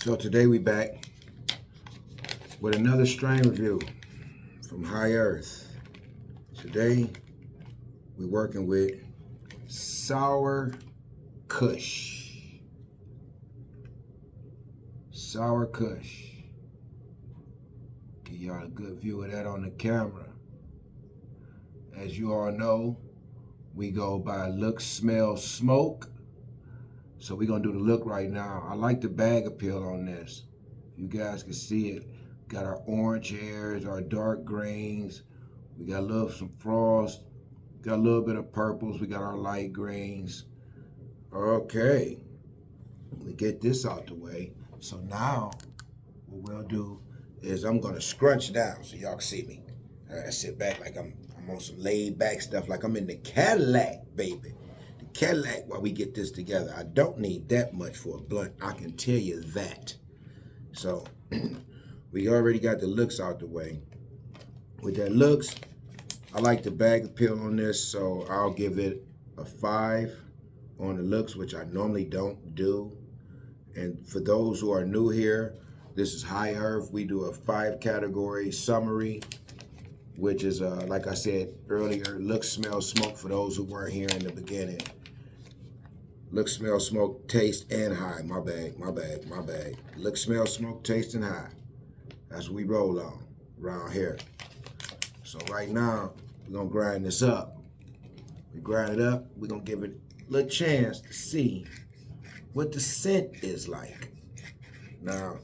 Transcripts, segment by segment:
So today we back with another strain review from HiEarth. Today we're working with Sour Kush. Sour Kush. Give y'all a good view of that on the camera. As you all know, we go by look, smell, smoke. So we're gonna do the look right now. I like the bag appeal on this. You guys can see it. Got our orange hairs, our dark greens. We got a little some frost. Got a little bit of purples. We got our light greens. Okay, we get this out the way. So now what we'll do is I'm gonna scrunch down so y'all can see me. I sit back like I'm on some laid back stuff, like I'm in the Cadillac, baby. Cadillac while we get this together. I don't need that much for a blunt, I can tell you that. So we already got the looks out the way. With that looks, I like the bag appeal on this, so I'll give it a 5 on the looks, which I normally don't do. And for those who are new here, this is HiEarth. We do a 5-category summary, which is, like I said earlier, look, smell, smoke for those who weren't here in the beginning. Look, smell, smoke, taste, and high. My bad. Look, smell, smoke, taste, and high. That's what we roll on around here. So right now, we're going to grind this up. We grind it up. We're going to give it a little chance to see what the scent is like. Now,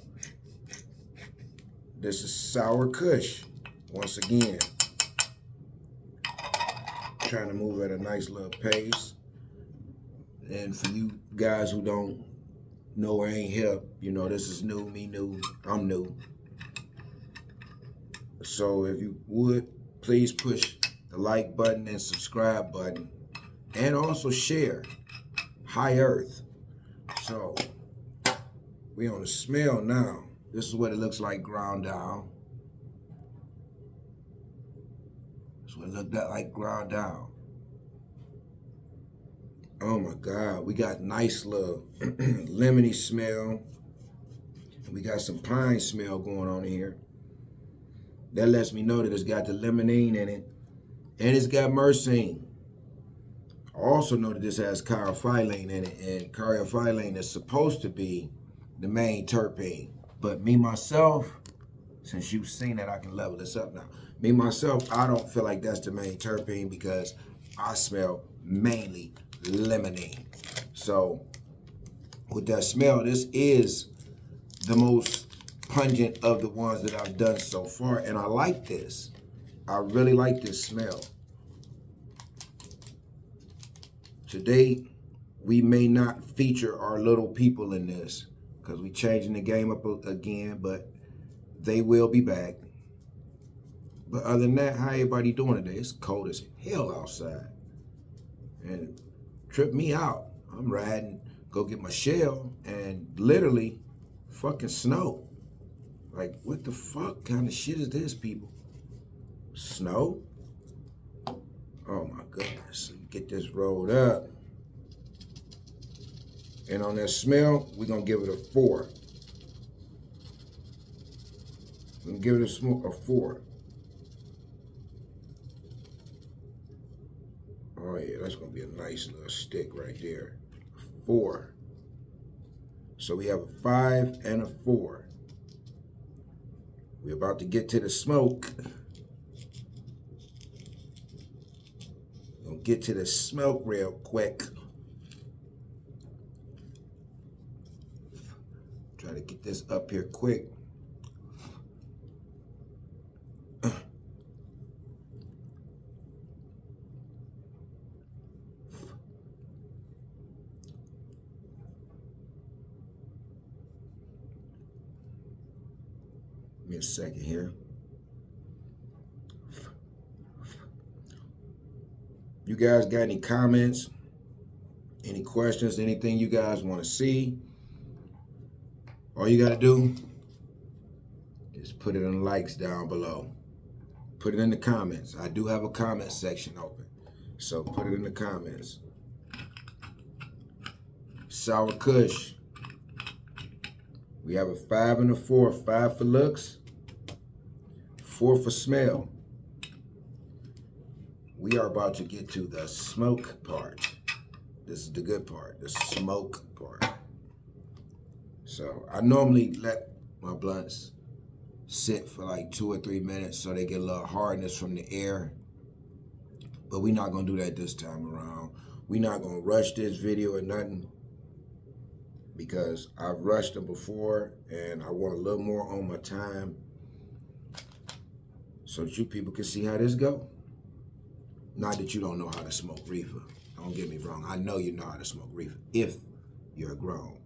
this is Sour Kush. Once again, trying to move at a nice little pace. And for you guys who don't know or ain't hip, you know, this is new, me new, I'm new. So if you would, please push the like button and subscribe button. And also share HiEarth. So we on the smell now. This is what it looks like ground down. This is what it looked like ground down. Oh my God, we got nice little lemony smell. We got some pine smell going on here. That lets me know that it's got the limonene in it. And it's got myrcene. I also know that this has caryophyllene in it. And caryophyllene is supposed to be the main terpene. But me, myself, since you've seen that, I can level this up now. Me, myself, I don't feel like that's the main terpene because I smell mainly limonene. So with that smell, this is the most pungent of the ones that I've done so far, and I like this. I really like this smell. Today we may not feature our little people in this because we're changing the game up again, but they will be back. But other than that, how everybody doing today? It's cold as hell outside and trip me out. I'm riding, go get my shell, and literally fucking snow. Like, what the fuck kind of shit is this, people? Snow? Oh my goodness. Get this rolled up. And on that smell, we're gonna give it a 4. We're gonna give it a 4. Oh yeah, that's gonna be a nice little stick right there. 4. So we have a 5 and a 4. We're about to get to the smoke. We'll get to the smoke real quick. Try to get this up here quick. Give me a second here. You guys got any comments, any questions, anything you guys want to see? All you got to do is put it in the likes down below. Put it in the comments. I do have a comment section open, so put it in the comments. Sour Kush. We have a 5 and a 4. 5 for looks, 4 for smell. We are about to get to the smoke part. This is the good part, the smoke part. So I normally let my blunts sit for like 2 or 3 minutes so they get a little hardness from the air. But we're not gonna do that this time around. We're not gonna rush this video or nothing, because I've rushed them before and I want a little more on my time so that you people can see how this go. Not that you don't know how to smoke reefer. Don't get me wrong. I know you know how to smoke reefer if you're grown.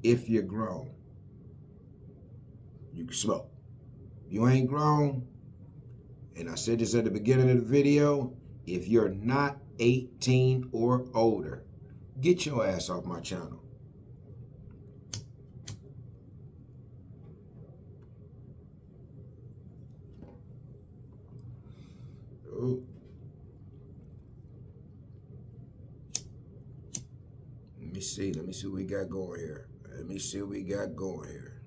If you're grown, you can smoke. You ain't grown, and I said this at the beginning of the video, if you're not 18 or older, get your ass off my channel. Ooh. Let me see what we got going here. Let me see what we got going here.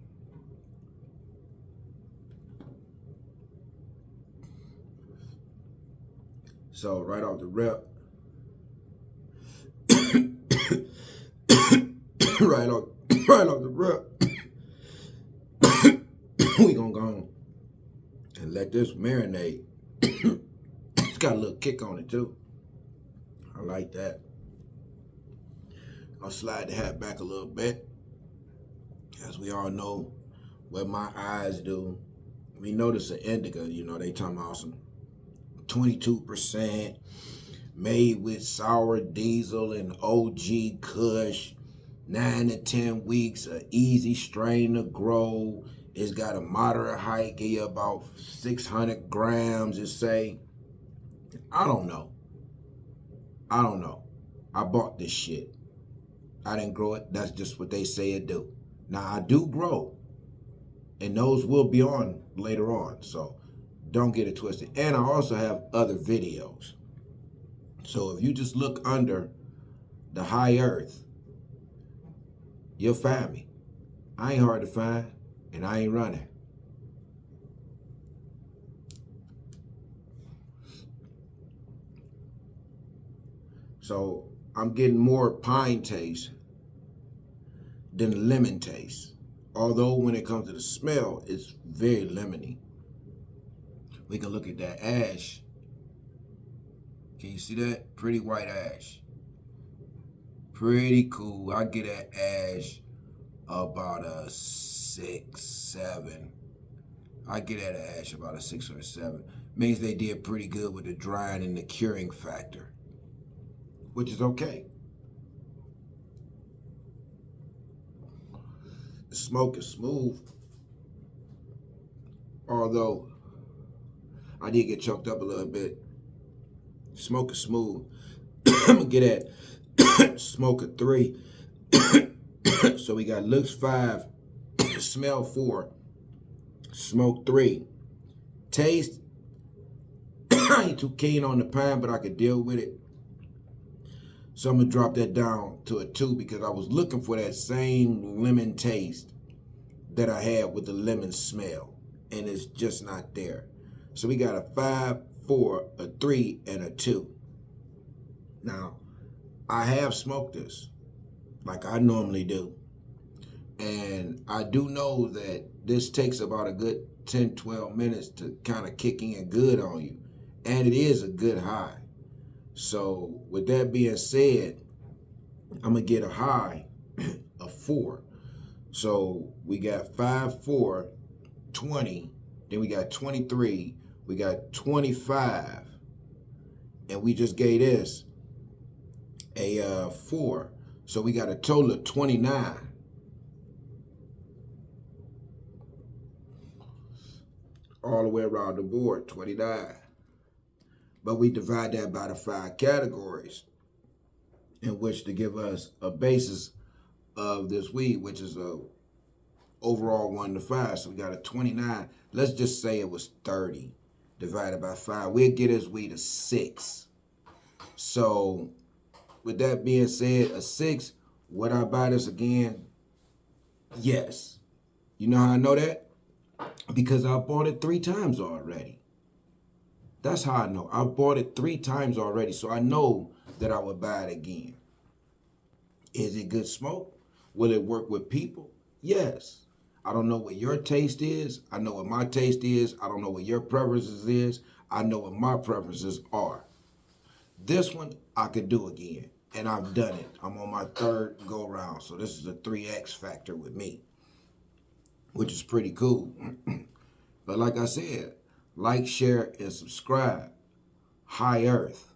So right off the rip, right off the rip, we gonna go on and let this marinate. It's got a little kick on it too. I like that. I'll slide the hat back a little bit. As we all know what my eyes do. We notice an indica, you know, they talking about some 22% made with sour diesel and OG kush, 9 to 10 weeks, an easy strain to grow. It's got a moderate height, give you about 600 grams, it say. I don't know. I bought this shit. I didn't grow it. That's just what they say it do. Now, I do grow, and those will be on later on, so don't get it twisted. And I also have other videos. So if you just look under the HiEarth, you'll find me. I ain't hard to find, and I ain't running. So I'm getting more pine taste than lemon taste. Although when it comes to the smell, it's very lemony. We can look at that ash. Can you see that? Pretty white ash. Pretty cool. I get that ash about a 6, 7. I get that ash about a 6 or a 7. Means they did pretty good with the drying and the curing factor, which is okay. The smoke is smooth, although I did get choked up a little bit. Smoke is smooth. I'm gonna get at smoke of 3. So we got looks 5, smell 4, smoke 3. Taste, I ain't too keen on the pine, but I could deal with it. So I'm gonna drop that down to a 2 because I was looking for that same lemon taste that I had with the lemon smell, and it's just not there. So we got a 5, 4, a 3, and a 2. Now, I have smoked this like I normally do, and I do know that this takes about a good 10, 12 minutes to kind of kick in good on you, and it is a good high. So with that being said, I'm gonna get a high of 4. So we got 5, 4, 20, then we got 23, we got 25, and we just gave this a 4. So we got a total of 29. All the way around the board, 29. But we divide that by the 5 categories in which to give us a basis of this weed, which is a overall 1 to 5. So we got a 29. Let's just say it was 30 divided by 5. We'll get this weed a 6. So with that being said, a 6, would I buy this again? Yes. You know how I know that? Because I bought it 3 times already. That's how I know. I bought it 3 times already, so I know that I would buy it again. Is it good smoke? Will it work with people? Yes. I don't know what your taste is. I know what my taste is. I don't know what your preferences is. I know what my preferences are. This one I could do again, and I've done it. I'm on my 3rd go round, so this is a 3X factor with me, which is pretty cool. But like I said, like, share, and subscribe. High Earth.